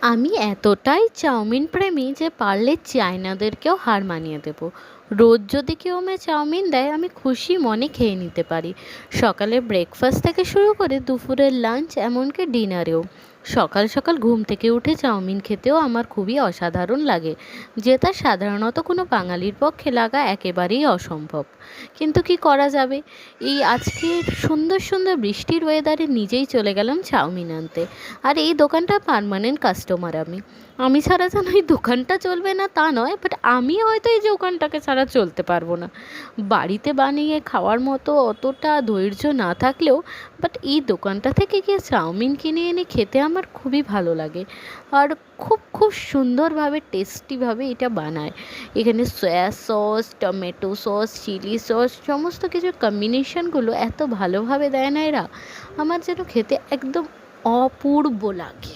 আমি এতটাই চাউমিন প্রেমী যে পারলে চায়নাদেরকেও হার মানিয়ে দেবো। রোজ যদি কেউ আমায় চাউমিন দেয় আমি খুশি মনে খেয়ে নিতে পারি। সকালে ব্রেকফাস্ট থেকে শুরু করে দুপুরের লাঞ্চ এমনকি ডিনারেও। সকাল সকাল ঘুম থেকে উঠে চাউমিন খেতেও আমার খুবই অসাধারণ লাগে, যেটা সাধারণত কোনো বাঙালির পক্ষে লাগা একেবারেই অসম্ভব। কিন্তু কি করা যাবে, এই আজকের সুন্দর সুন্দর বৃষ্টির ওয়েদারে নিজেই চলে গেলাম চাউমিন আনতে। আর এই দোকানটার পার্মানেন্ট কাস্টমার আমি। আমি ছাড়া যেন এই দোকানটা চলবে না তা নয়, বাট আমি হয়তো এই দোকানটাকে ছাড়া চলতে পারবো না। বাড়িতে বানিয়ে খাওয়ার মতো অতটা ধৈর্য না থাকলেও বাট এই দোকানটা থেকে গিয়ে চাউমিন কিনে এনে খেতে আমার খুবই ভালো লাগে। আর খুব খুব সুন্দরভাবে টেস্টিভাবে এটা বানায়। এখানে soya sauce, tomato sauce, chilli sauce সমস্ত কিছুর কম্বিনেশনগুলো এত ভালোভাবে দেয় না এরা, আমার যেন খেতে একদম অপূর্ব লাগে।